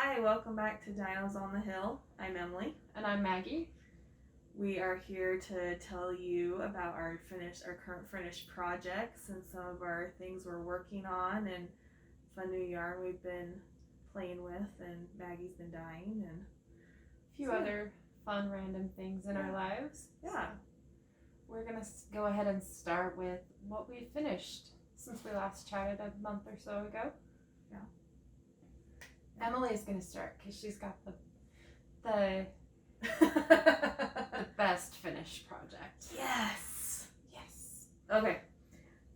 Hi, welcome back to Dinos on the Hill. I'm Emily. And I'm Maggie. We are here to tell you about our current finished projects and some of our things we're working on and fun new yarn we've been playing with, and Maggie's been dying and A few other fun random things in our lives. Yeah. So we're going to go ahead and start with what we finished since we last chatted a month or so ago. Yeah. Emily is going to start because she's got the best finished project. Yes. Yes. Okay.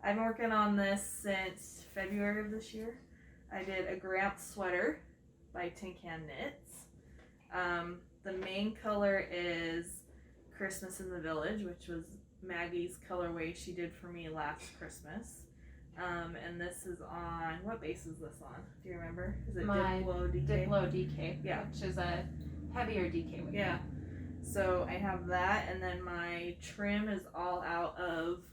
I've been working on this since February of this year. I did a Gramp sweater by Tin Can Knits. The main color is Christmas in the Village, which was Maggie's colorway she did for me last Christmas. And this is on, what base is this on? Do you remember? Is it Diplo DK? Diplo DK, Yeah. which is a heavier DK weight. Yeah. So I have that, and then my trim is all out of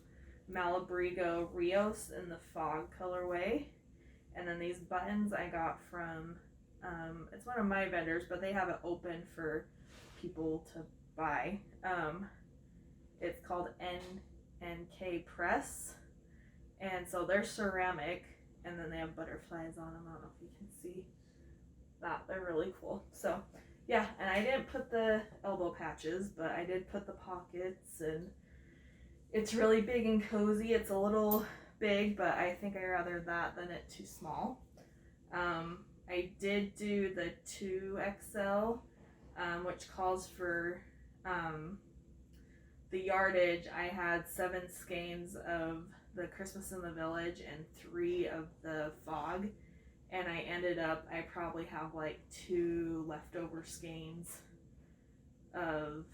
Malabrigo Rios in the Fog colorway. And then these buttons I got from, it's one of my vendors, but they have it open for people to buy. It's called NK Press. And so they're ceramic, and then they have butterflies on them. I don't know if you can see that. They're really cool. So, yeah, and I didn't put the elbow patches, but I did put the pockets, and it's really big and cozy. It's a little big, but I think I'd rather that than it too small. I did do the 2XL, which calls for the yardage. I had 7 skeins of the Christmas in the Village and 3 of the Fog, and I probably have like 2 leftover skeins of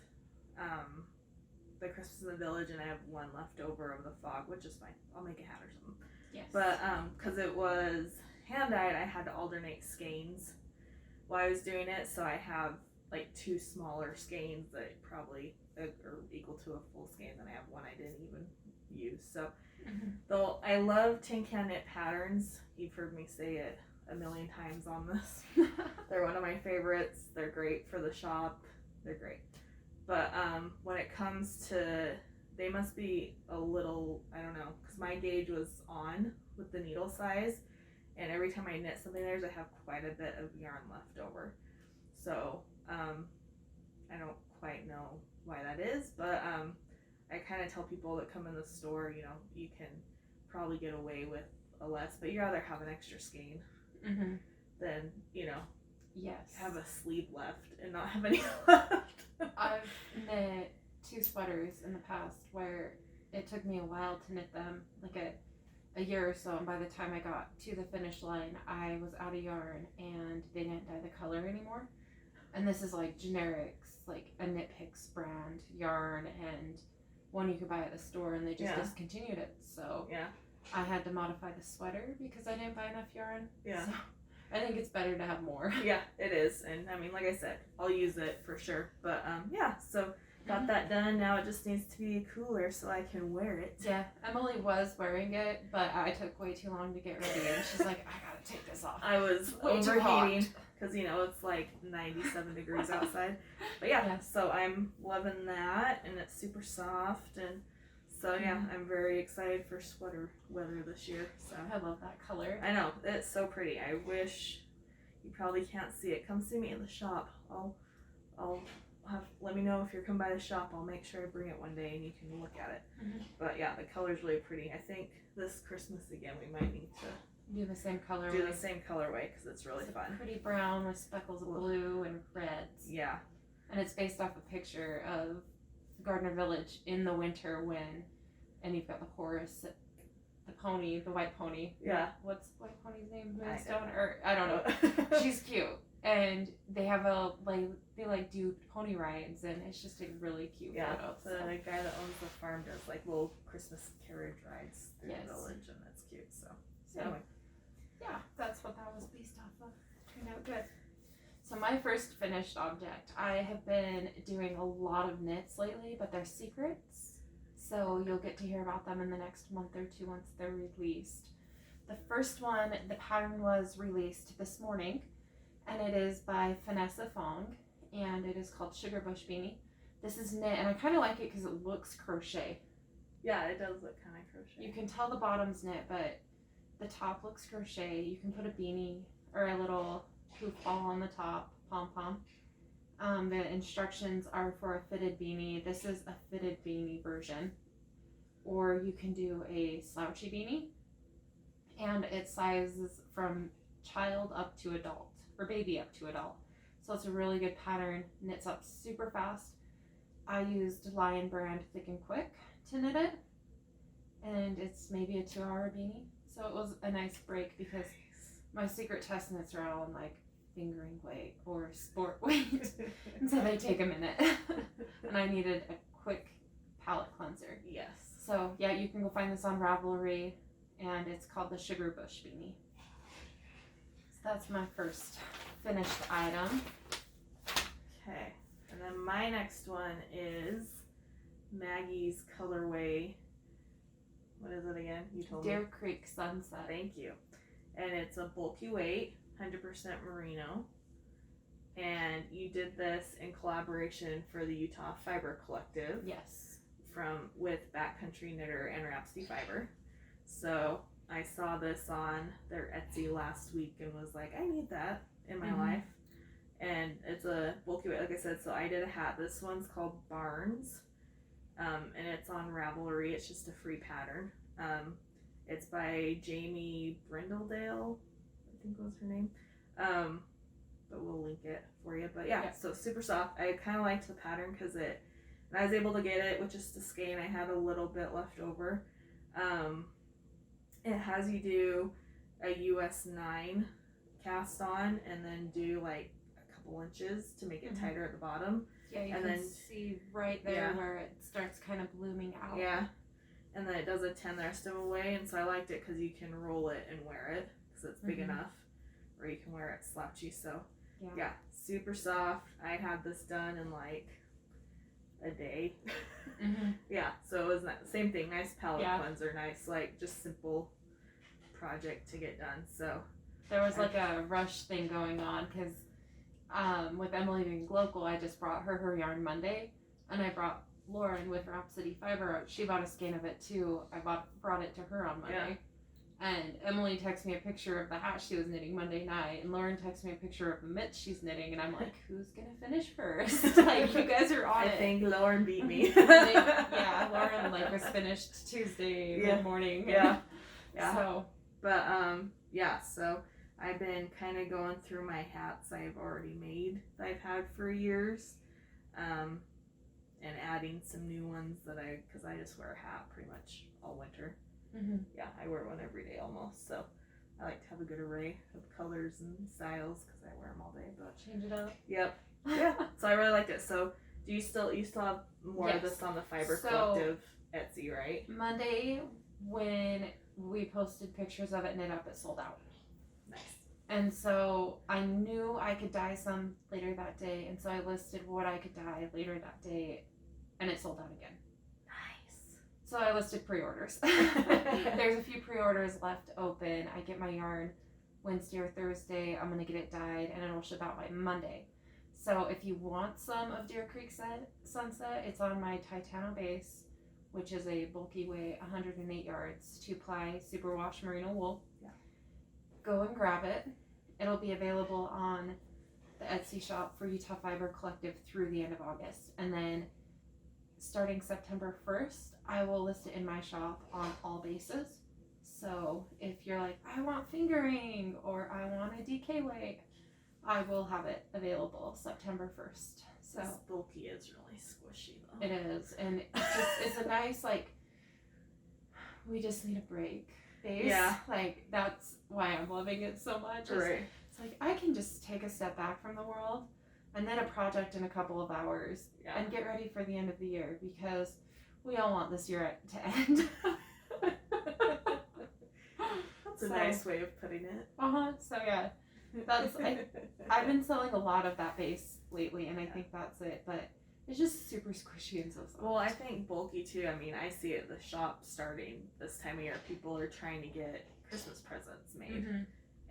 the Christmas in the Village, and I have 1 leftover of the Fog, which is fine. I'll make a hat or something. Yes. But because it was hand dyed, I had to alternate skeins while I was doing it, so I have like 2 smaller skeins that probably are equal to a full skein, and I have 1 I didn't even use. So though I love Tin Can Knit patterns, you've heard me say it a million times on this. They're one of my favorites. They're great for the shop. They're great. But when it comes to, they must be a little, I don't know, because my gauge was on with the needle size, and every time I knit something theirs, I have quite a bit of yarn left over. So I don't quite know why that is, but I kind of tell people that come in the store, you know, you can probably get away with a less, but you'd rather have an extra skein than, you know, yes, have a sleeve left and not have any left. I've knit 2 sweaters in the past where it took me a while to knit them, like a year or so, and by the time I got to the finish line, I was out of yarn and they didn't dye the color anymore. And this is like generics, like a Knit Picks brand yarn, and one you could buy at the store, and they just discontinued it. So I had to modify the sweater because I didn't buy enough yarn. Yeah. So I think it's better to have more. Yeah, it is. And I mean, like I said, I'll use it for sure. But so got that done. Now it just needs to be cooler so I can wear it. Yeah, Emily was wearing it, but I took way too long to get ready, and she's like, I gotta take this off. I was overheating because, you know, it's like 97 degrees outside. But so I'm loving that, and it's super soft, and so I'm very excited for sweater weather this year. So I love that color. I know, it's so pretty. I wish you probably can't see it. Come see me in the shop. Let me know if you're coming by the shop. I'll make sure I bring it one day and you can look at it. But yeah, the color's really pretty. I think this Christmas again we might need to do the same colorway. Because it's really it's fun. Pretty brown with speckles of blue and reds. Yeah. And it's based off a picture of Gardner Village in the winter and you've got the horse, the pony, the white pony. Yeah. What's white pony's name? Moonstone? I don't know. She's cute. And they have they do pony rides, and it's just a really cute photo. So the guy that owns the farm does like little Christmas carriage rides through the village, and that's cute. So anyway. Yeah, that's what that was based off of. Turned out good. So my first finished object, I have been doing a lot of knits lately, but they're secrets. So you'll get to hear about them in the next month or 2 once they're released. The first one, the pattern was released this morning, and it is by Vanessa Fong, and it is called Sugar Bush Beanie. This is knit, and I kind of like it because it looks crochet. Yeah, it does look kind of crochet. You can tell the bottom's knit, but the top looks crochet. You can put a beanie or a little hoop ball on the top, pom-pom. The instructions are for a fitted beanie. This is a fitted beanie version. Or you can do a slouchy beanie, and it sizes from child up to adult, or baby up to adult. So it's a really good pattern, knits up super fast. I used Lion Brand Thick and Quick to knit it, and it's maybe a 2-hour beanie. So it was a nice break because my secret test knits are all in like fingering weight or sport weight, and so they take a minute. And I needed a quick palette cleanser. Yes. So yeah, you can go find this on Ravelry, and it's called the Sugar Bush Beanie. So that's my first finished item. Okay, and then my next one is Maggie's colorway. What is it again? You told me. Deer Creek Sunset. Thank you. And it's a bulky weight, 100% merino. And you did this in collaboration for the Utah Fiber Collective. Yes. With Backcountry Knitter and Rhapsody Fiber. So I saw this on their Etsy last week and was like, I need that in my life. And it's a bulky weight, like I said. So I did a hat. This one's called Barnes, and it's on Ravelry. It's just a free pattern. It's by Jamie Brindledale, I think was her name. But we'll link it for you. But yeah, so super soft. I kind of liked the pattern because I was able to get it with just a skein. I had a little bit left over. It has you do a US 9 cast on and then do like a couple inches to make it tighter at the bottom. Yeah, you and can then see right there where it starts kind of blooming out. Yeah, and then it does a 10 the rest of the way, and so I liked it because you can roll it and wear it because it's big enough, or you can wear it slouchy. So yeah, super soft. I had this done in like a day. Yeah, so it was same thing, nice palette cleanser, nice like just simple project to get done. So there was like a rush thing going on because with Emily being local, I just brought her yarn Monday, and I brought Lauren with Rhapsody Fiber. She bought a skein of it too. I brought it to her on Monday. And Emily texted me a picture of the hat she was knitting Monday night, and Lauren texted me a picture of the mitts she's knitting, and I'm like, who's gonna finish first? Like, you guys are on it. I think Lauren beat me. Lauren like was finished Tuesday mid-morning. Yeah. So, but so I've been kind of going through my hats I've already made that I've had for years, and adding some new ones because I just wear a hat pretty much all winter. Yeah, I wear one every day almost, so I like to have a good array of colors and styles because I wear them all day. But change it up. Yep. Yeah. So I really liked it. So do you still have more of this on the Fiber Collective Etsy, right? Monday when we posted pictures of it knit up, it sold out. Nice. And so I knew I could dye some later that day, and so I listed what I could dye later that day, and it sold out again. So I listed pre-orders. There's a few pre-orders left open. I get my yarn Wednesday or Thursday. I'm going to get it dyed, and it'll ship out by Monday. So if you want some of Deer Creek Sunset, it's on my Titano base, which is a bulky weight, 108 yards, 2-ply superwash merino wool. Yeah. Go and grab it. It'll be available on the Etsy shop for Utah Fiber Collective through the end of August. And then starting September 1st, I will list it in my shop on all bases. So if you're like, I want fingering or I want a DK weight, I will have it available September 1st. So this bulky is really squishy though. It is, and it's a nice like, we just need a break base. Yeah. Like that's why I'm loving it so much. Right. It's like I can just take a step back from the world and then a project in a couple of hours and get ready for the end of the year because we all want this year to end. That's a nice way of putting it. So yeah, I've been selling a lot of that base lately, and I think that's it. But it's just super squishy and so soft. Well, I think bulky too. I mean, I see it at the shop starting this time of year. People are trying to get Christmas presents made,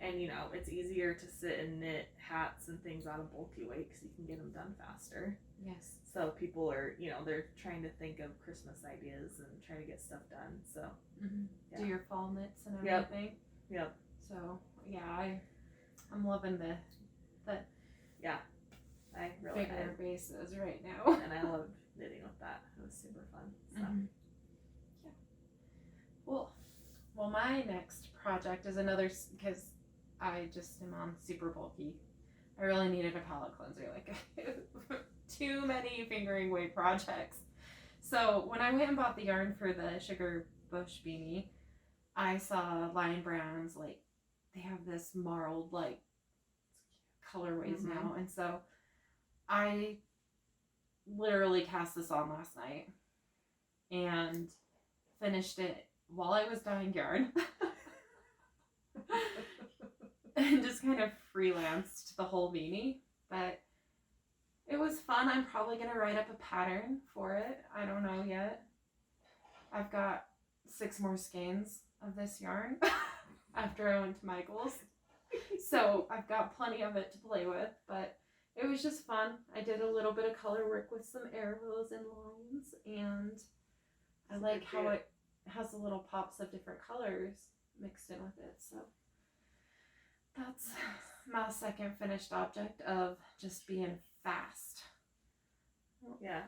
And, you know, it's easier to sit and knit hats and things out of bulky weight because you can get them done faster. Yes. So people are, you know, they're trying to think of Christmas ideas and try to get stuff done. So Do your fall knits and Yep. everything. Yep. So yeah, I'm loving the I really bigger bases right now. and I loved knitting with that. It was super fun. So Yeah. Well, my next project is another, because I just am on super bulky. I really needed a palette cleanser. Like too many fingering weight projects. So when I went and bought the yarn for the sugar bush beanie, I saw Lion Brand's, like, they have this marled, like, colorways now. And so I literally cast this on last night and finished it while I was dyeing yarn. And just kind of freelanced the whole beanie. But it was fun. I'm probably going to write up a pattern for it. I don't know yet. I've got 6 more skeins of this yarn after I went to Michael's. So I've got plenty of it to play with, but it was just fun. I did a little bit of color work with some arrows and lines, and I like how it has the little pops of different colors mixed in with it. So that's my second finished object of just being fast. yeah.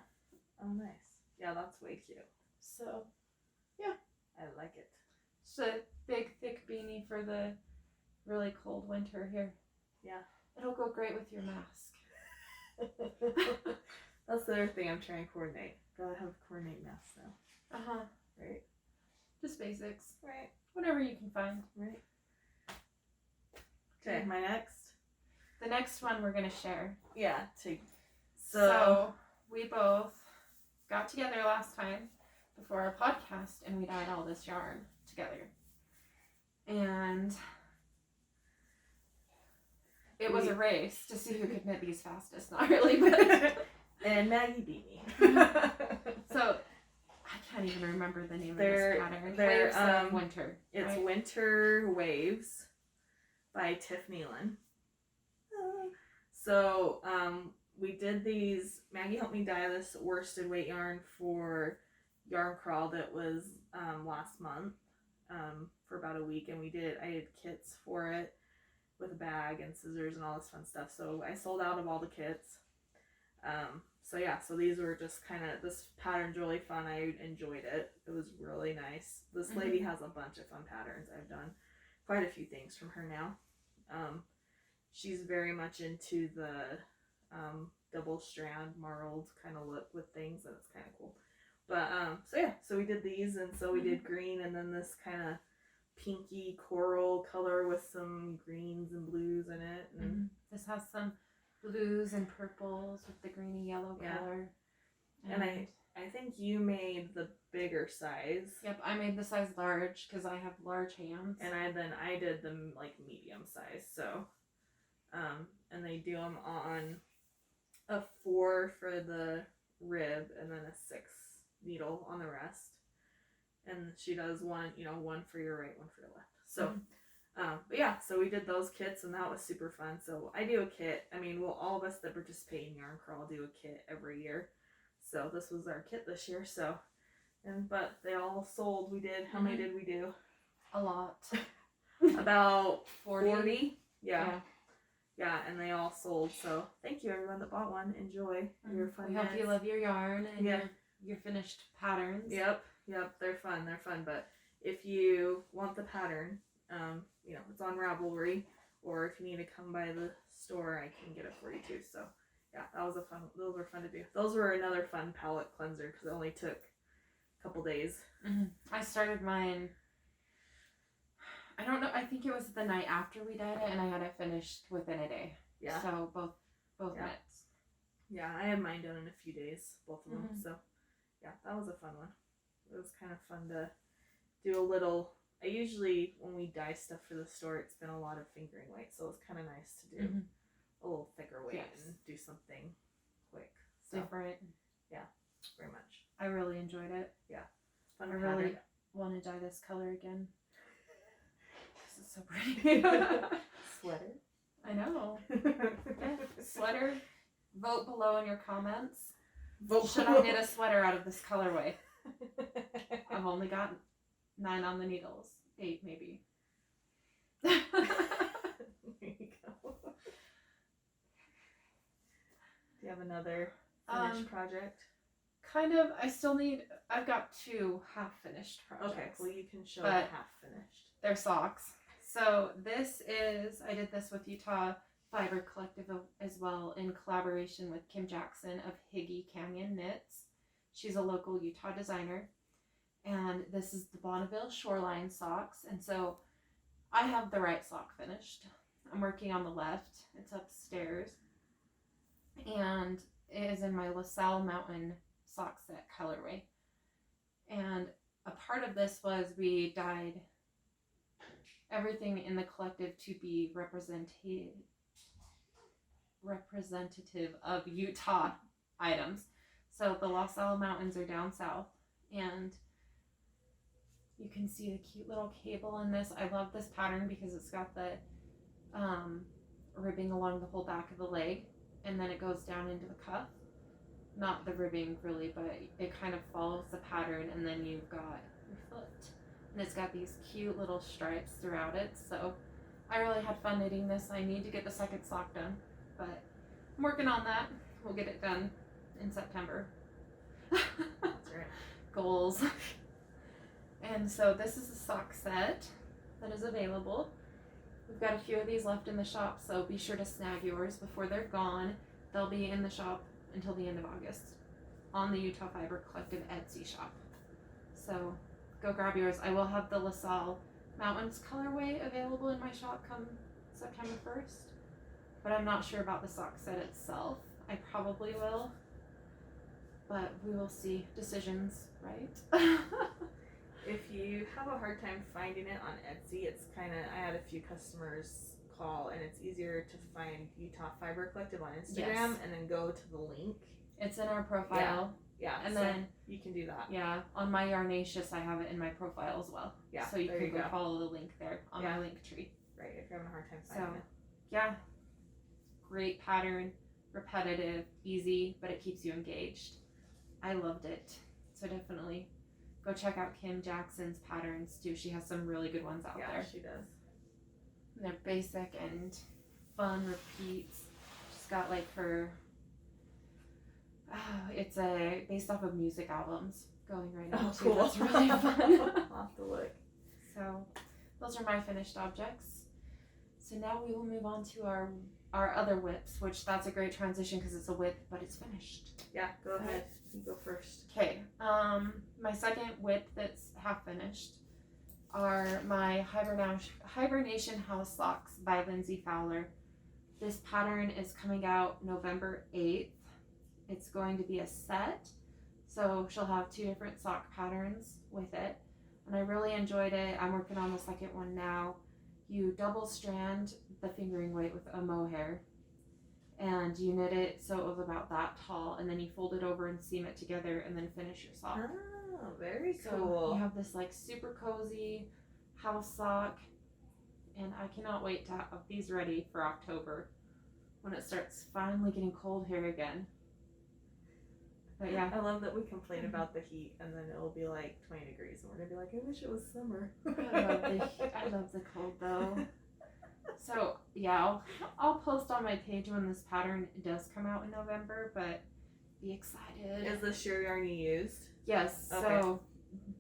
Oh, nice. Yeah, that's way cute. So yeah, I like it. it's a big, thick beanie for the really cold winter here. Yeah. It'll go great with your mask. That's the other thing I'm trying to coordinate. Gotta have coordinate masks now. Right. Just basics. Right. Whatever you can find. Right. Okay, my next. The next one we're gonna share. Yeah. So we both got together last time before our podcast, and we dyed all this yarn together. And it was a race to see who could knit these fastest. Not really, but and Maggie beat me. So I can't even remember the name of They're- this pattern. they're, Waves of Winter. It's right? Winter Waves by Tiff Nealon. So we did these. Maggie helped me dye this worsted weight yarn for Yarn Crawl that was last month for about a week, and I did kits for it with a bag and scissors and all this fun stuff. So I sold out of all the kits. So these were just kind of, this pattern's really fun. I enjoyed it. It was really nice. This lady has a bunch of fun patterns. I've done quite a few things from her now. She's very much into the double strand marled kind of look with things, and it's kind of cool. But so we did these, and so we did green, and then this kind of pinky coral color with some greens and blues in it. And this has some blues and purples with the greeny yellow color. And I think you made the bigger size. Yep, I made the size large because I have large hands. And I did them like medium size. So, and they do them on a 4 for the rib and then a 6 needle on the rest. And she does one for your right, one for your left. So, but yeah, so we did those kits, and that was super fun. So I do a kit. I mean, all of us that participate in Yarn Crawl do a kit every year. So this was our kit this year. So, but they all sold. We did. How many did we do? A lot. About 40. Yeah, and they all sold. So thank you everyone that bought one. Enjoy your fun. We hope you love your yarn and your finished patterns. Yep, they're fun. But if you want the pattern, it's on Ravelry, or if you need to come by the store, I can get it for you too. So yeah, those were fun to do. Those were another fun palette cleanser because it only took a couple days. I started mine, I don't know, I think it was the night after we dyed it, and I had it finished within a day. Yeah. So both knits. Yeah, I had mine done in a few days, both of them. So yeah, that was a fun one. It was kind of fun to do a little. I usually, when we dye stuff for the store, it's been a lot of fingering weight, so it's kind of nice to do a little thicker weight and do something quick. So, different. Yeah, very much. I really enjoyed it. Yeah. Fun I really want to dye this color again. This is That's so pretty. Sweater. I know. Yeah. Sweater. Vote below in your comments. Should I knit a sweater out of this colorway? I've only got 9 on the needles. 8 maybe. There you go. Do you have another finished project? Kind of. I've got 2 half-finished projects. Okay, well you can show the half-finished. They're socks. So I did this with Utah Fiber Collective as well in collaboration with Kim Jackson of Higgy Canyon Knits. She's a local Utah designer. And this is the Bonneville Shoreline socks. And so I have the right sock finished. I'm working on the left. It's upstairs. And it is in my LaSalle Mountain sock set colorway. And a part of this was we dyed everything in the collective to be representative of Utah items. So the LaSalle Mountains are down south, and you can see the cute little cable in this. I love this pattern because it's got the ribbing along the whole back of the leg, and then it goes down into the cuff. Not the ribbing really, but it kind of follows the pattern, and then you've got your foot. And it's got these cute little stripes throughout it. So I really had fun knitting this. I need to get the second sock done, but I'm working on that. We'll get it done in September. That's right. Goals. And so this is a sock set that is available. We've got a few of these left in the shop, so be sure to snag yours before they're gone. They'll be in the shop until the end of August on the Utah Fiber Collective Etsy shop. So go grab yours. I will have the LaSalle Mountains colorway available in my shop come September 1st, but I'm not sure about the sock set itself. I probably will, but we will see. Decisions, right? If you have a hard time finding it on Etsy, it's kind of, I had a few customers call, and it's easier to find Utah Fiber Collective on Instagram, Yes. And then go to the link. It's in our profile. Yeah, And so then you can do that. Yeah, on my Yarnaceous, I have it in my profile as well. Yeah, so you there can you go go. follow the link there on my link tree. Right, if you're having a hard time So, finding it. yeah, great pattern, repetitive, easy, but it keeps you engaged. I loved it. So definitely go check out Kim Jackson's patterns too. She has some really good ones out there. Yeah, she does. And they're basic and fun repeats. She's got like her. It's based off of music albums going right now too. Cool. That's really fun. I'll have to look. So those are my finished objects. So now we will move on to our other whips, which that's a great transition because it's a whip, but it's finished. Yeah, go ahead. You go first. Okay. My second whip that's half finished are my Hibernation House Socks by Lindsay Fowler. This pattern is coming out November 8th. It's going to be a set, so she'll have 2 different sock patterns with it, and I really enjoyed it. I'm working on the second one now. You double strand the fingering weight with a mohair, and you knit it so it was about that tall, and then you fold it over and seam it together, and then finish your sock. Oh, very So cool. you have this like super cozy house sock, and I cannot wait to have these ready for October when it starts finally getting cold here again. But yeah, I love that we complain about the heat, and then it'll be like 20 degrees, and we're gonna be like, I wish it was summer. I love the cold though. So yeah, I'll post on my page when this pattern does come out in November, but be excited. Is this your yarn you used? Yes. Okay. So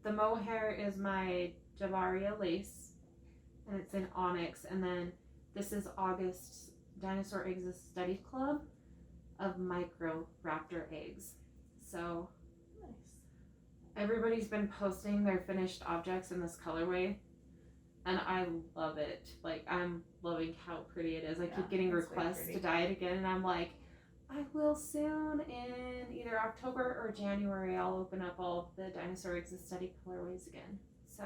the mohair is my Javaria lace, and it's in onyx, and then this is August's Dinosaur Eggs Study Club of micro raptor eggs. So Nice. everybody's been posting their finished objects in this colorway, and I love it. Like, I'm loving how pretty it is. I Yeah, keep getting that's way requests pretty. to dye it again, and I'm like, I will soon. In either October or January, I'll open up all the Dinosaur Eggs Study colorways again. So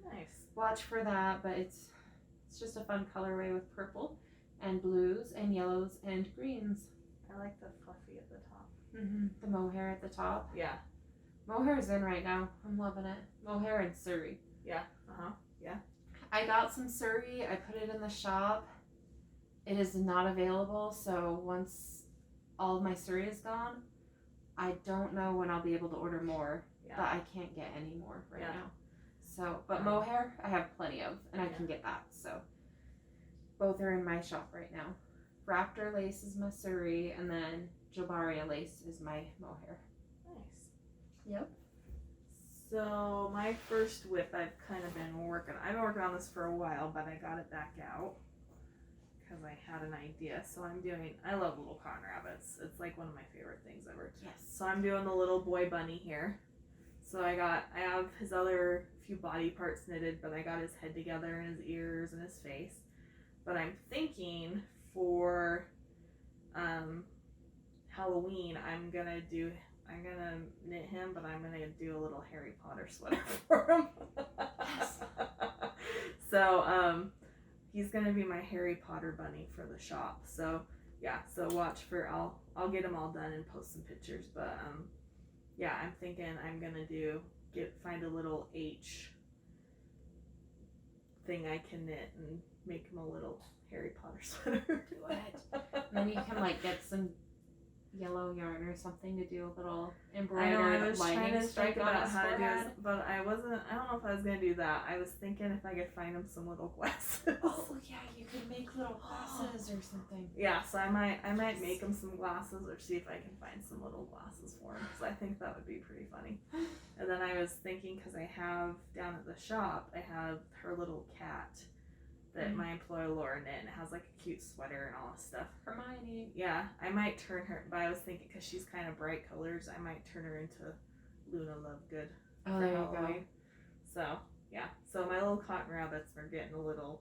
Nice. watch for that, but it's just a fun colorway with purple and blues and yellows and greens. I like the fluffy at the top. The mohair at the top. Yeah. Mohair is in right now. I'm loving it. Mohair and Surrey. Yeah. Uh-huh. I got some Surrey. I put it in the shop. It is not available, so once all of my Surrey is gone, I don't know when I'll be able to order more. Yeah. But I can't get any more right Yeah. now. So, but mohair, I have plenty of, and I can get that. So, both are in my shop right now. Raptor lace is my Surrey, and then Jobaria lace is my mohair. Nice. Yep. So my first whip, I've been working on this for a while, but I got it back out because I had an idea. So I love little cotton rabbits. It's like one of my favorite things ever. Yes. So I'm doing the little boy bunny here. So I have his other few body parts knitted, but I got his head together and his ears and his face. But I'm thinking for Halloween, I'm gonna knit him, but I'm gonna do a little Harry Potter sweater for him. So he's gonna be my Harry Potter bunny for the shop. So yeah, so watch for I'll get him all done and post some pictures. But yeah, I'm thinking I'm gonna find a little H thing I can knit and make him a little Harry Potter sweater. Do it. And then you can like get some yellow yarn or something to do a little embroidered lining stripe on his forehead. But I don't know if I was gonna do that. I was thinking if I could find him some little glasses. Oh yeah, you could make little glasses or something. Yeah, so I might make him some glasses or see if I can find some little glasses for him, because I think that would be pretty funny. And then I was thinking, because I have down at the shop, I have her little cat that my employer Laura knit, and it has like a cute sweater and all this stuff. Hermione. Yeah, I might turn her, but I was thinking because she's kind of bright colors, I might turn her into Luna Lovegood for Halloween. Go. So yeah, so my little cotton rabbits are getting a little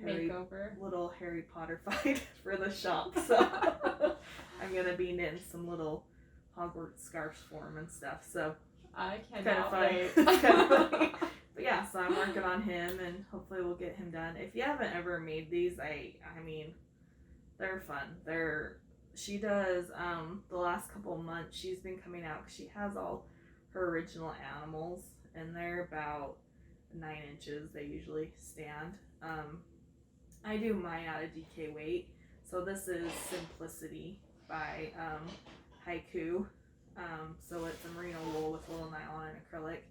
Harry Potter fight for the shop. So I'm gonna be knitting some little Hogwarts scarves for him and stuff. So I cannot wait. It's kind of funny. But yeah, so I'm working on him, and hopefully we'll get him done. If you haven't ever made these, I mean, they're fun. She does, the last couple of months, she's been coming out, because she has all her original animals, and they're about 9 inches, they usually stand. I do mine out of DK weight, so this is Simplicity by Haiku. So it's a merino wool with a little nylon and acrylic.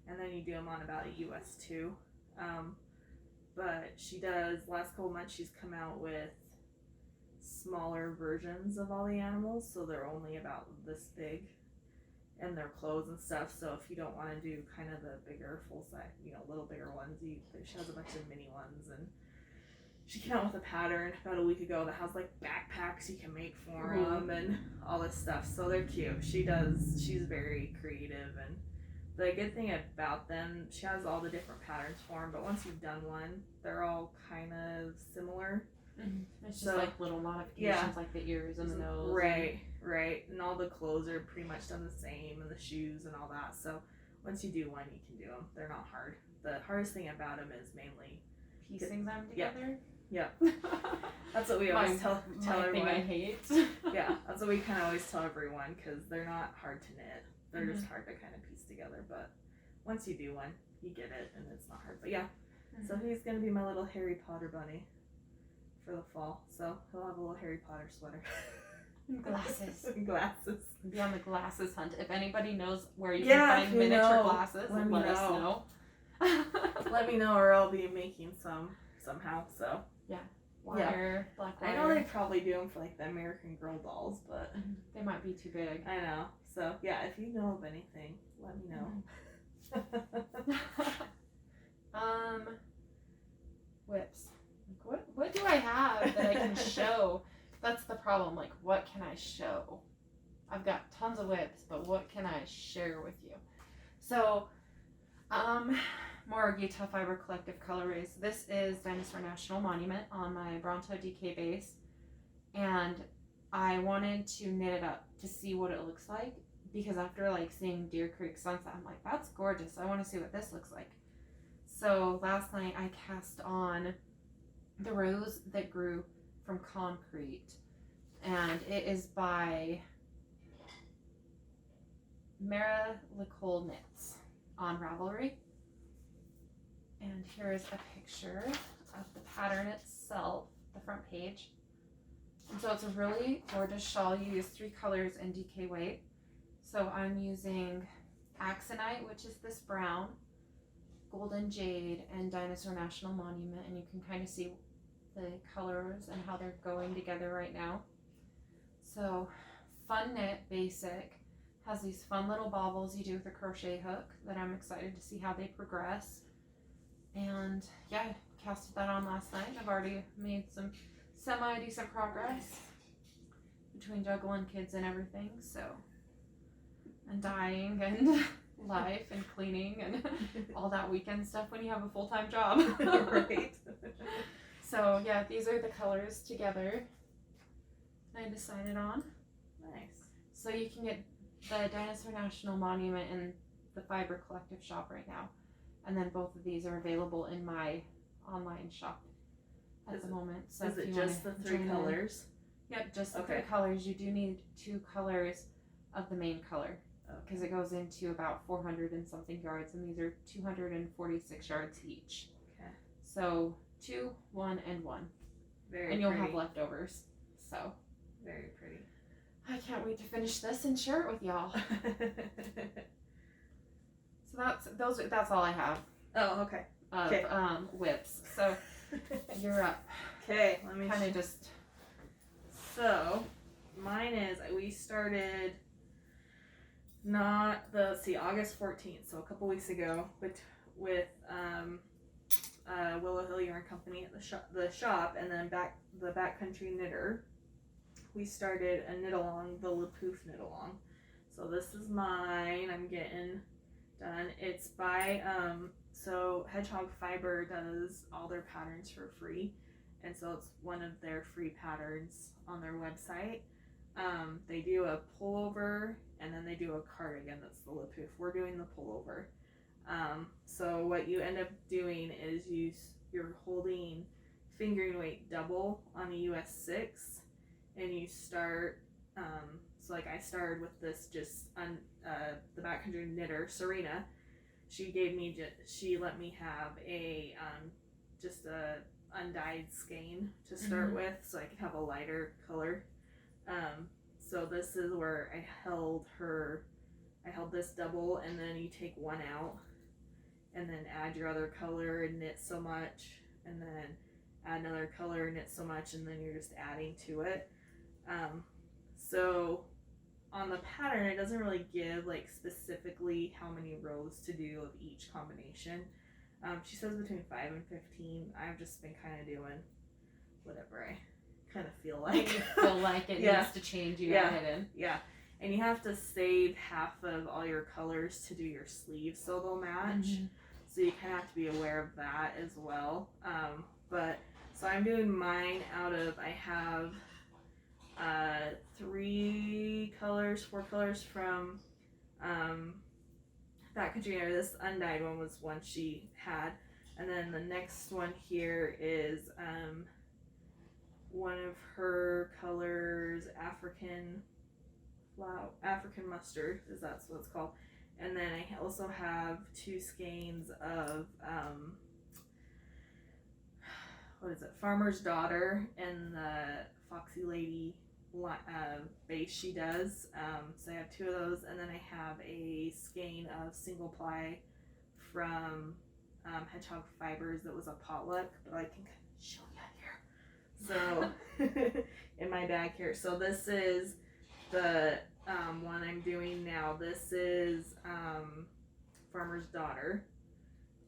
And then you do them on about a US 2. But she does, last couple months, she's come out with smaller versions of all the animals. So they're only about this big. And their clothes and stuff. So if you don't want to do kind of the bigger, full size, little bigger ones, she has a bunch of mini ones. And she came out with a pattern about a week ago that has like backpacks you can make for them and all this stuff. So they're cute. She's very creative, and the good thing about them, she has all the different patterns for them, but once you've done one, they're all kind of similar. Mm-hmm. It's just like little modifications, like the ears and the nose. Right. And all the clothes are pretty much done the same, and the shoes and all that. So once you do one, you can do them. They're not hard. The hardest thing about them is mainly piecing them together. Yeah. That's what we always tell everyone. Thing I hate. Yeah, that's what we kind of always tell everyone, because they're not hard to knit. They're just hard to kind of piece together, but once you do one, you get it, and it's not hard. But yeah, so he's going to be my little Harry Potter bunny for the fall. So he'll have a little Harry Potter sweater. Glasses. Be on the glasses hunt. If anybody knows where you can find miniature glasses, let us know. Let me know, or I'll be making some somehow. So yeah. Wire, black wire. I know they probably do them for like the American Girl dolls, but they might be too big. I know. So yeah, if you know of anything, let me know. Whips. What do I have that I can show? That's the problem. Like, what can I show? I've got tons of whips, but what can I share with you? So, more Utah Fiber Collective colorways. This is Dinosaur National Monument on my Bronto DK base, and I wanted to knit it up to see what it looks like, because after like seeing Deer Creek Sunset, I'm like, that's gorgeous. I want to see what this looks like. So last night I cast on The Rose That Grew from Concrete, and it is by Mara Nicole Knits on Ravelry. And here is a picture of the pattern itself, the front page. And so it's a really gorgeous shawl. You use 3 colors in DK weight. So I'm using Axonite, which is this brown, Golden Jade, and Dinosaur National Monument. And you can kind of see the colors and how they're going together right now. So fun knit, basic. Has these fun little baubles you do with a crochet hook that I'm excited to see how they progress. And yeah, casted that on last night. I've already made some semi-decent progress between juggling kids and everything, so, and dyeing and life and cleaning and all that weekend stuff when you have a full-time job. Right. So yeah, these are the colors together I decided on. Nice. So you can get the Dinosaur National Monument in the Fiber Collective shop right now, and then both of these are available in my online shop at the moment. So is it just the 3 colors? Yep, just the 3 colors. You do need 2 colors of the main color because it goes into about 400 and something yards, and these are 246 yards each. Okay. So 2, 1, and 1. Very and you'll pretty. have leftovers. So very pretty. I can't wait to finish this and share it with y'all. So that's all I have. Oh, okay. Of whips. So you're up. Okay, let me kind of just. So mine is, we started August 14th, so a couple weeks ago with Willow Hill Yarn Company at the shop, and then the Backcountry Knitter. We started a knit along, the LaPouf knit along. So this is mine. I'm getting done. It's by so Hedgehog Fiber does all their patterns for free, and so it's one of their free patterns on their website. They do a pullover and then they do a cardigan. That's the LaPouf. We're doing the pullover. So what you end up doing is you're holding fingering weight double on a US 6, and you start. So like I started with this just on the Backcountry Knitter, Serena. She let me have a just a undyed skein to start with, so I could have a lighter color. So this is where I held this double, and then you take one out and then add your other color and knit so much, and then add another color, knit so much, and then you're just adding to it. So on the pattern, it doesn't really give like specifically how many rows to do of each combination. She says between 5 and 15. I've just been kind of doing whatever I kind of feel like. You feel like it needs to change, you add it in. Yeah. And you have to save half of all your colors to do your sleeves so they'll match. Mm-hmm. So you kind of have to be aware of that as well. So I'm doing mine I have 4 colors from Backcountry Knitter. This undyed one was one she had, and then the next one here is one of her colors, African mustard, is that's what it's called. And then I also have 2 skeins of Farmer's Daughter and the Foxy Lady base she does. So I have 2 of those, and then I have a skein of single ply from Hedgehog Fibers that was a potluck, but I can show you here. So in my bag here. So this is the one I'm doing now. This is Farmer's Daughter,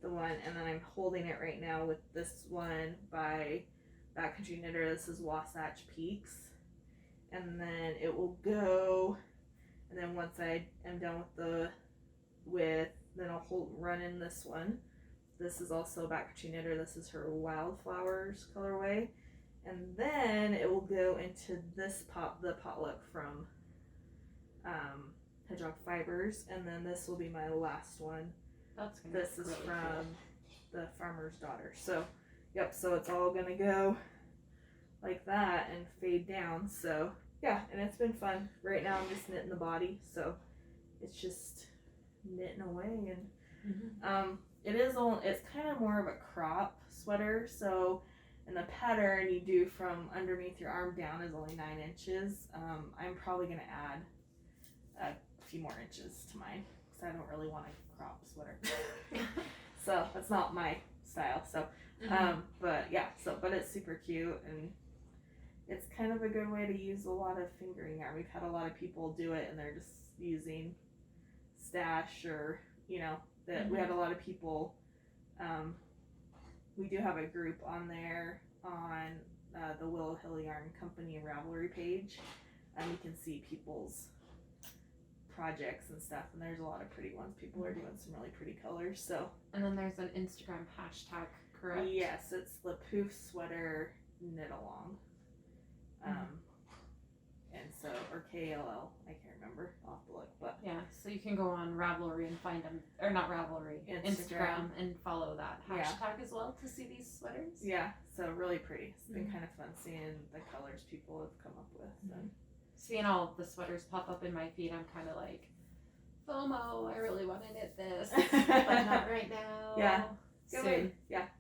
the one, and then I'm holding it right now with this one by Backcountry Knitter. This is Wasatch Peaks. And then it will go, and then once I am done with then I'll run in this one. This is also Backcountry Knitter. This is her Wildflowers colorway, and then it will go into this the potluck from Hedgehog Fibers, and then this will be my last one. This is really from the Farmer's Daughter. So, yep. So it's all gonna go like that and fade down. So yeah, and it's been fun. Right now I'm just knitting the body, so it's just knitting away, and it's kind of more of a crop sweater. So in the pattern you do from underneath your arm down is only 9 inches. I'm probably going to add a few more inches to mine because I don't really want a crop sweater. So that's not my style. So, but yeah, but it's super cute, and it's kind of a good way to use a lot of fingering yarn. We've had a lot of people do it and they're just using stash or, we had a lot of people, we do have a group on there on the Willow Hill Yarn Company Ravelry page, and you can see people's projects and stuff, and there's a lot of pretty ones. People are doing some really pretty colors. So, and then there's an Instagram hashtag, correct? Yes, it's the Poof Sweater Knit Along, and so, or KLL, I can't remember. I'll have to look, but yeah. So you can go on Ravelry and find them, or not Ravelry, Instagram, and follow that hashtag as well to see these sweaters. Yeah, so really pretty. It's been kind of fun seeing the colors people have come up with. And seeing all of the sweaters pop up in my feed, I'm kind of like, FOMO, I really want to knit this, but not right now. Yeah.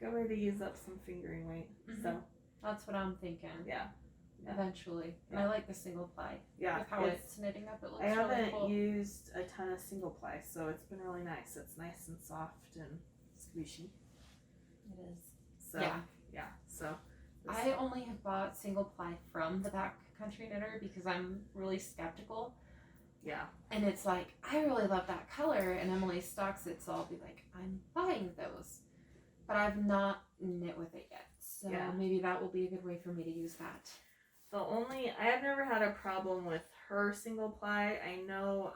Good way to use up some fingering weight. So that's what I'm thinking. Yeah. Eventually. And I like the single ply. Yeah. With how it's knitting up, it looks really cool. I haven't used a ton of single ply, so it's been really nice. It's nice and soft and squishy. It is. So so I only have bought single ply from the Backcountry Knitter because I'm really skeptical. Yeah. And it's like, I really love that color, and Emily stocks it, so I'll be like, I'm buying those. But I've not knit with it yet. So maybe that will be a good way for me to use that. I have never had a problem with her single ply. I know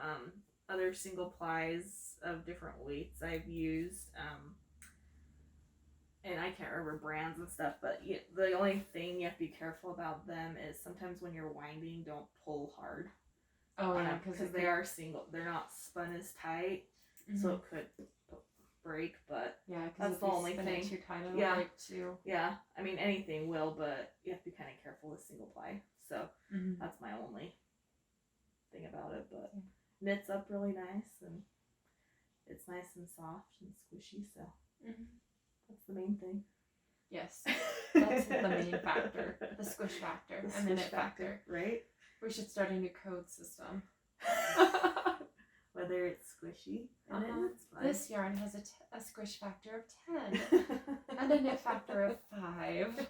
other single plies of different weights I've used, and I can't remember brands and stuff, but the only thing you have to be careful about them is sometimes when you're winding, don't pull hard. Oh yeah, because they are single. They're not spun as tight, so it could break. But that's the only thing. Too tight, it'll break too. Yeah, I mean anything will, but you have to be kind of careful with single ply. So that's my only thing about it. But knits up really nice, and it's nice and soft and squishy. So that's the main thing. Yes, that's the main factor. The squish factor and the knit factor. Right? We should start a new code system. Whether it's squishy and it's fun. This yarn has a squish factor of 10 and a knit factor of 5.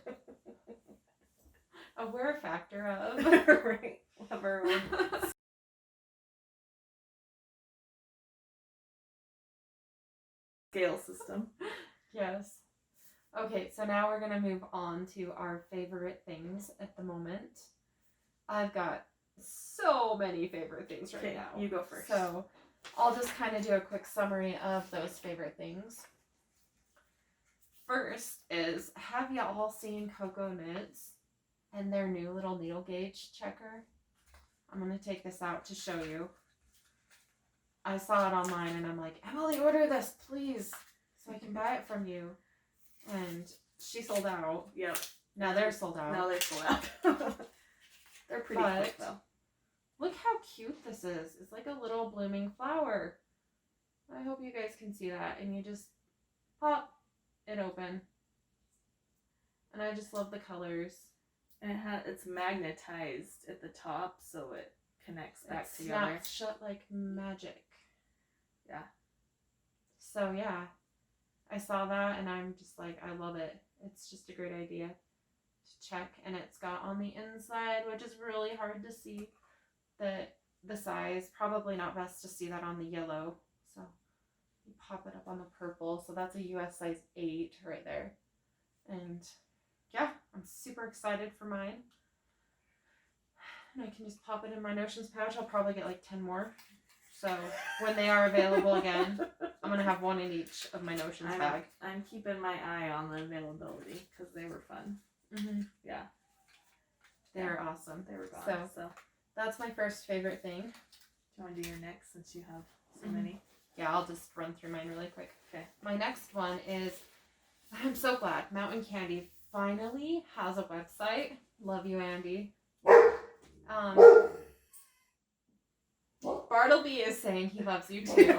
A wear factor of right. Love our own scale system. Yes. Okay, so now we're gonna move on to our favorite things at the moment. I've got so many favorite things right now. You go first. So I'll just kind of do a quick summary of those favorite things. First is, have you all seen Coco Knits and their new little needle gauge checker? I'm going to take this out to show you. I saw it online and I'm like, Emily, order this, please, so I can buy it from you. And she sold out. Yep. Now they're sold out. Now they're sold out. They're pretty quick though. Look how cute this is. It's like a little blooming flower. I hope you guys can see that. And you just pop it open. And I just love the colors. And it's magnetized at the top, so it connects back together. Snaps shut like magic. Yeah. So yeah, I saw that and I'm just like, I love it. It's just a great idea to check. And it's got on the inside, which is really hard to see, the size. Probably not best to see that on the yellow. So you pop it up on the purple. So that's a US size 8 right there. And yeah, I'm super excited for mine. And I can just pop it in my notions pouch. I'll probably get like 10 more. So when they are available again, I'm going to have one in each of my notions bag. I'm keeping my eye on the availability because they were fun. Yeah. They're awesome. They were gone. So that's my first favorite thing. Do you want to do your next since you have so many? Yeah, I'll just run through mine really quick. Okay. My next one is, I'm so glad, Mountain Candy finally has a website. Love you, Andy. Bartleby is saying he loves you too.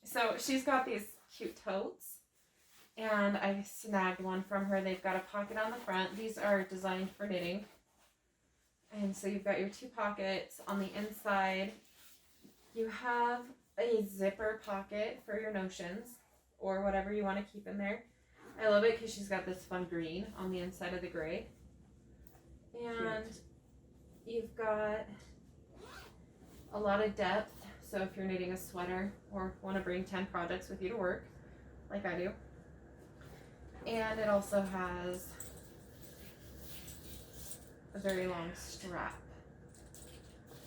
So she's got these cute totes, and I snagged one from her. They've got a pocket on the front. These are designed for knitting. And so you've got your 2 pockets. On the inside, you have a zipper pocket for your notions or whatever you want to keep in there. I love it because she's got this fun green on the inside of the gray. And you've got a lot of depth. So if you're knitting a sweater or want to bring 10 projects with you to work, like I do. And it also has a very long strap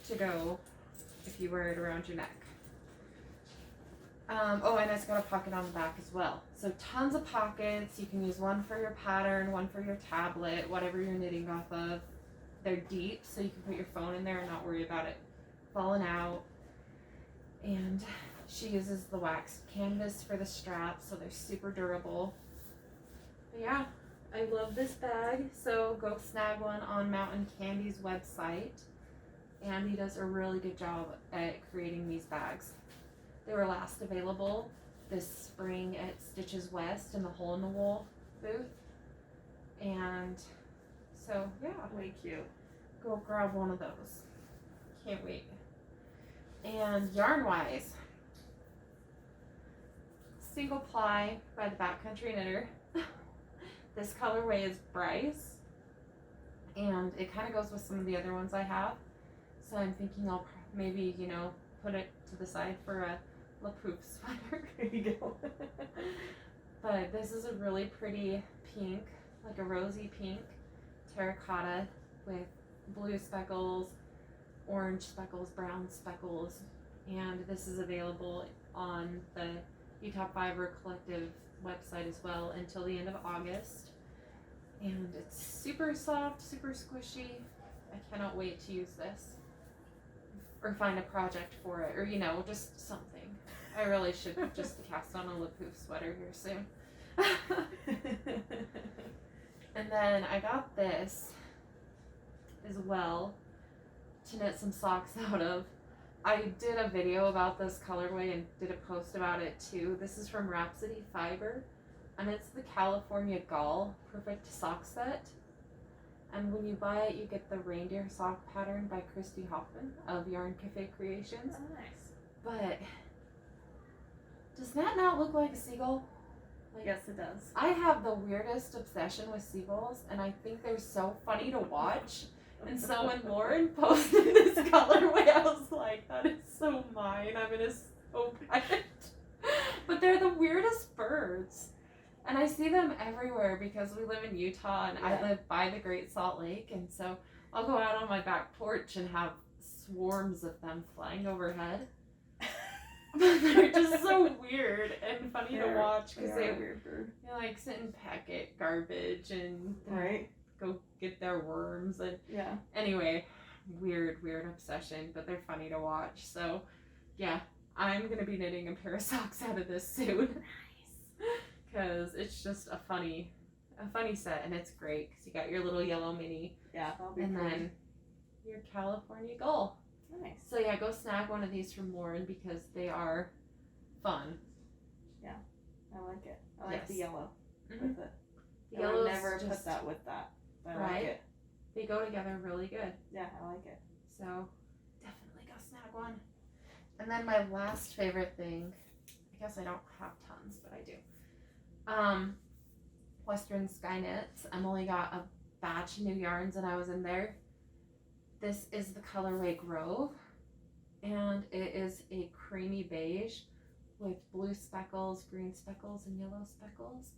to go if you wear it around your neck. And it's got a pocket on the back as well. So tons of pockets. You can use one for your pattern, one for your tablet, whatever you're knitting off of. They're deep, so you can put your phone in there and not worry about it falling out. And she uses the waxed canvas for the straps, so they're super durable. But yeah, I love this bag, so go snag one on Mountain Candy's website. Andy does a really good job at creating these bags. They were last available this spring at Stitches West in the Hole in the Wool booth. And so, yeah. Way cute. Go grab one of those. Can't wait. And yarn-wise, single ply by the Backcountry Knitter. This colorway is Bryce, and it kind of goes with some of the other ones I have. So I'm thinking I'll maybe, put it to the side for a La Pouf sweater. There you go. But this is a really pretty pink, like a rosy pink terracotta with blue speckles, orange speckles, brown speckles, and this is available on the Utah Fiber Collective website as well until the end of August. And it's super soft, super squishy. I cannot wait to use this or find a project for it, or just something. I really should just cast on a La Pouf sweater here soon. And then I got this as well to knit some socks out of. I did a video about this colorway and did a post about it too. This is from Rhapsody Fiber, and it's the California Gall Perfect Sock Set. And when you buy it, you get the reindeer sock pattern by Christy Hoffman of Yarn Cafe Creations. Oh, nice. But does that not look like a seagull? Yes, it does. I have the weirdest obsession with seagulls, and I think they're so funny to watch. And so when Lauren posted this colorway, I was like, that is so mine. I'm gonna so buy it. But they're the weirdest birds. And I see them everywhere because we live in Utah and I live by the Great Salt Lake. And so I'll go out on my back porch and have swarms of them flying overhead. They're just so weird and funny to watch because they weird bird. They sit and peck at garbage and go get their worms and anyway, weird obsession, but they're funny to watch. So yeah, I'm gonna be knitting a pair of socks out of this soon. Nice. Because it's just a funny set, and it's great because you got your little yellow mini, that'll be and pretty. then your California Gull. Nice. So yeah, go snag one of these from Lauren because they are fun. Yeah, I like it. I like the yellow with it. The I would yellow's never just, put that with that. But I like it. They go together really good. Yeah, I like it. So definitely go snag one. And then my last favorite thing, I guess I don't have tons, but I do. Western Sky Knits. Emily got a batch of new yarns and I was in there. This is the colorway Grove, and it is a creamy beige with blue speckles, green speckles, and yellow speckles.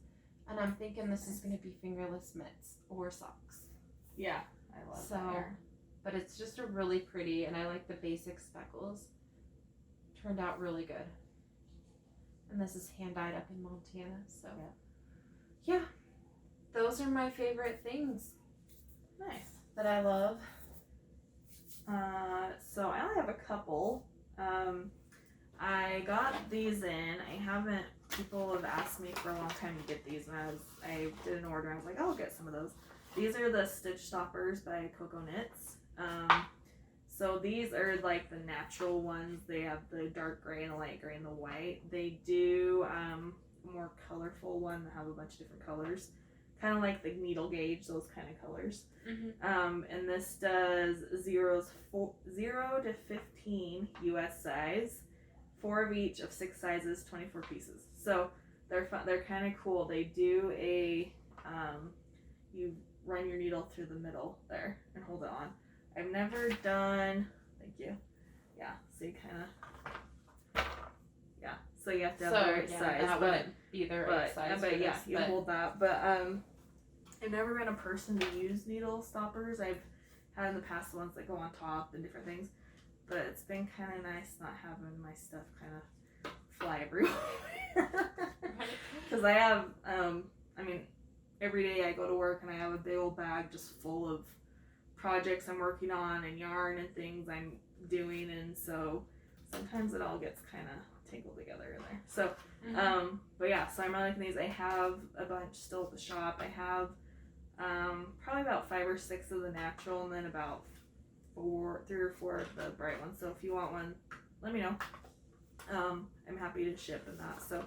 And I'm thinking this is going to be fingerless mitts or socks. Yeah, I love that yarn. But it's just a really pretty, and I like the basic speckles. Turned out really good. And this is hand dyed up in Montana, so yeah, those are my favorite things. Nice. That I love. So I only have a couple. I got these in. People have asked me for a long time to get these, and I did an order. I was like, I'll get some of those. These are the Stitch Stoppers by Coco Knits. So these are like the natural ones. They have the dark gray and the light gray and the white. They do a more colorful one that have a bunch of different colors, kind of like the needle gauge, those kind of colors. And this does 0 to 15 US size, 4 of each of 6 sizes, 24 pieces. So they're fun. They're kind of cool. They do a you run your needle through the middle there and hold it on. I've never done. Thank you. Yeah. So you kind of. Yeah. So you have to have the right size. That wouldn't be the right size. But yeah, you hold that. But I've never been a person to use needle stoppers. I've had in the past the ones that go on top and different things. But it's been kind of nice not having my stuff kind of fly everywhere. Because I have, I mean, every day I go to work and I have a big old bag just full of projects I'm working on and yarn and things I'm doing, and so sometimes it all gets kind of tangled together in there. So, but yeah, so I'm really liking these. I have a bunch still at the shop. I have probably about 5 or 6 of the natural, and then about 3 or 4 of the bright ones. So if you want one, let me know. I'm happy to ship and that. So,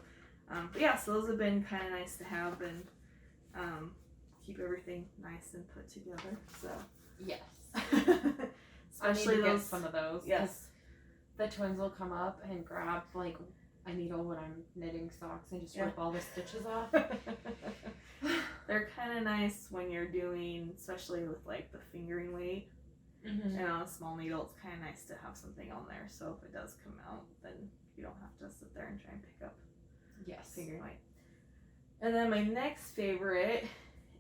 but yeah, so those have been kind of nice to have and keep everything nice and put together. So yes, especially I need to those. get some of those. Yes, the twins will come up and grab like a needle when I'm knitting socks and just rip all the stitches off. They're kind of nice when you're doing, especially with like the fingering weight. And on a small needle, it's kind of nice to have something on there. So if it does come out, then you don't have to sit there and try and pick up fingering weight. And then my next favorite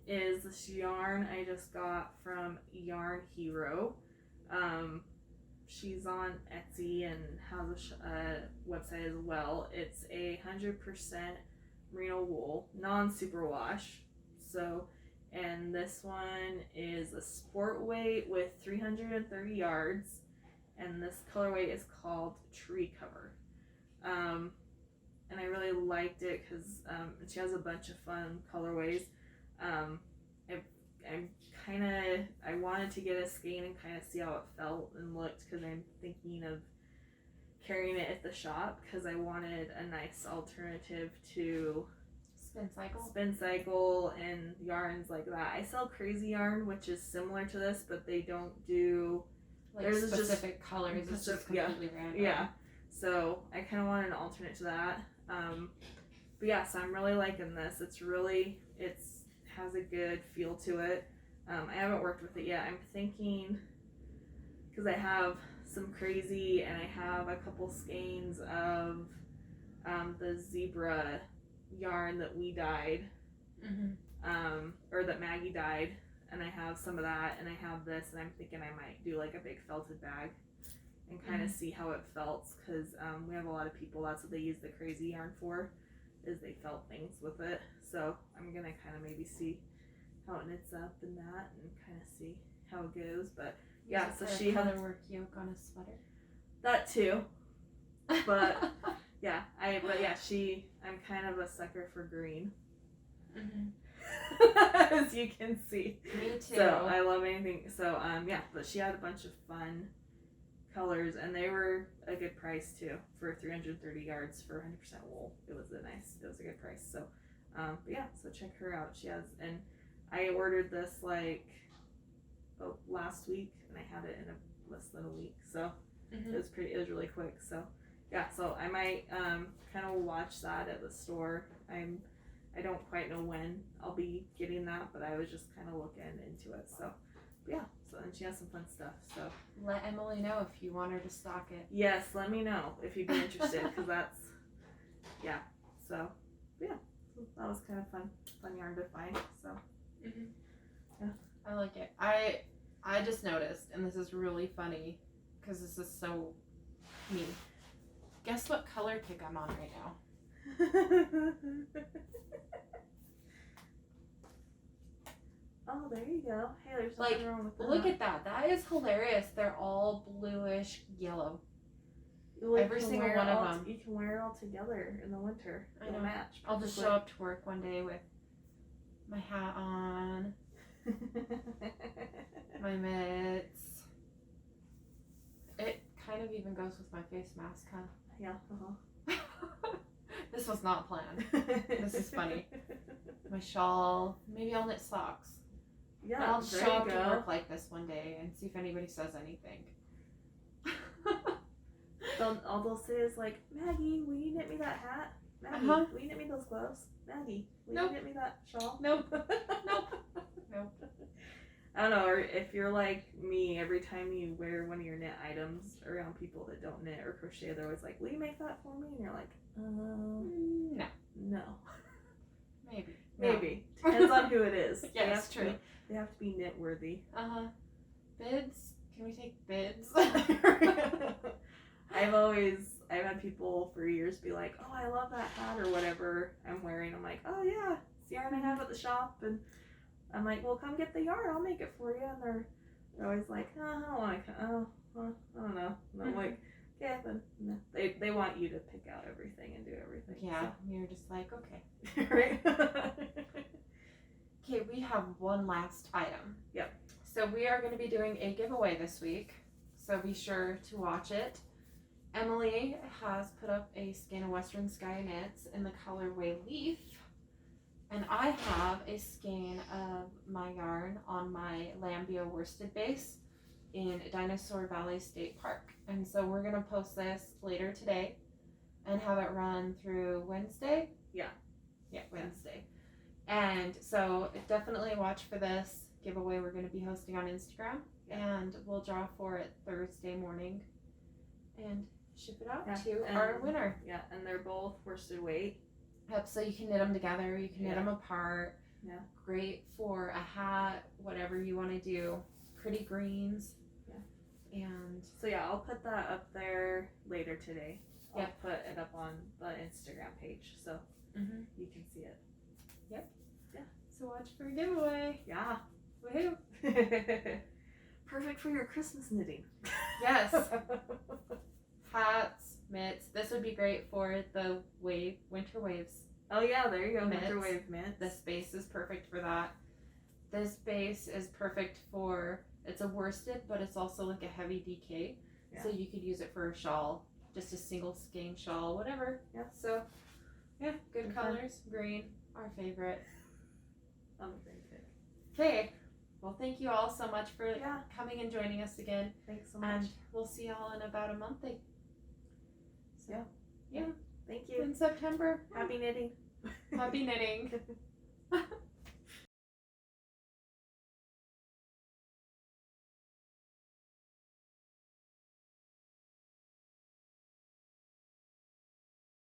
is this yarn I just got from Yarn Hero. She's on Etsy and has a website as well. It's 100% merino wool, non-superwash. So, and this one is a sport weight with 330 yards, and this colorway is called Tree Cover. And I really liked it because she has a bunch of fun colorways. I wanted to get a skein and kind of see how it felt and looked, because I'm thinking of carrying it at the shop, because I wanted a nice alternative to spin cycle and yarns like that. I sell Crazy Yarn, which is similar to this, but they don't do like specific colors. It's just completely random. Yeah. So I kind of wanted an alternate to that. But yeah, so I'm really liking this. It has a good feel to it. I haven't worked with it yet. I'm thinking, because I have some Crazy and I have a couple skeins of the zebra yarn that we dyed, or that Maggie dyed, and I have some of that, and I have this, and I'm thinking I might do like a big felted bag and kind of see how it felt, because we have a lot of people, that's what they use the Crazy yarn for, is they felt things with it. So I'm gonna kind of maybe see how it knits up and that, and kind of see how it goes. But yeah, so she has color work yoke on a sweater. That too, but I'm kind of a sucker for green, as you can see. Me too. So I love anything. So but she had a bunch of fun colors, and they were a good price too for 330 yards for 100% wool. It was a good price. So so check her out. She has, and I ordered this last week, and I had it in less than a week. So it was really quick. So yeah, so I might kind of watch that at the store. I don't quite know when I'll be getting that, but I was just kind of looking into it. So yeah, so and she has some fun stuff. So let Emily know if you want her to stock it. Yes, let me know if you'd be interested, because that's So that was kind of fun yarn to find. So yeah, I like it. I just noticed, and this is really funny because this is so me. Guess what color kick I'm on right now? Oh, there you go. Hey, there's nothing wrong with that. Look at that. That is hilarious. They're all bluish yellow. Every single one of them. You can wear it all together in the winter. It'll match. I'll just show up to work one day with my hat on, my mitts, It kind of even goes with my face mask, huh? Yeah. This was not planned. This is funny. My shawl. Maybe I'll knit socks. Yeah, I'll there show you up to go. work like this one day and see if anybody says anything. All they'll say is like, Maggie, will you knit me that hat? Maggie, will you knit me those gloves? Maggie, will you knit me that shawl? Nope. Nope. I don't know, or if you're like me, every time you wear one of your knit items around people that don't knit or crochet, they're always like, will you make that for me? And you're like, no. Maybe. Depends on who it is. Yes, true. They have to be knit worthy. Bids? Can we take bids? I've had people for years be like, oh, I love that hat or whatever I'm wearing. I'm like, oh yeah, it's the yarn I have at the shop. And I'm like, well, come get the yarn, I'll make it for you. And they're always like, oh, I don't want to, I don't know. And I'm like, yeah, then no. They want you to pick out everything and do everything. Yeah, so. You're just like, okay. Right? Okay, we have one last item. Yep. So we are going to be doing a giveaway this week, so be sure to watch it. Emily has put up a skein of Western Sky Knits in the colorway Leaf, and I have a skein of my yarn on my Lambia worsted base in Dinosaur Valley State Park. And so we're going to post this later today and have it run through Wednesday. Yeah, Wednesday. And so definitely watch for this giveaway we're going to be hosting on Instagram. Yeah. And we'll draw for it Thursday morning and ship it out to our winner. Yeah, and they're both worsted weight. Yep, so you can knit them together, you can knit them apart. Yeah. Great for a hat, whatever you want to do. Pretty greens. Yeah. And so I'll put that up there later today. I'll put it up on the Instagram page so you can see it. Yep. Yeah. So watch for a giveaway. Yeah. Woohoo. Perfect for your Christmas knitting. Yes. Hats, mitts. This would be great for the winter waves. Oh yeah, there you go. Mitts. Winter wave mitts. This base is perfect for that. This base is perfect for, it's a worsted, but it's also like a heavy DK. Yeah. So you could use it for a shawl, just a single skein shawl, whatever. Yeah. So, yeah, good colors. Green, our favorite. I'm a big pick. Okay. Well, thank you all so much for coming and joining us again. Thanks so much. And we'll see y'all in about a month. So, yeah. Thank you. In September. Happy knitting. Happy knitting.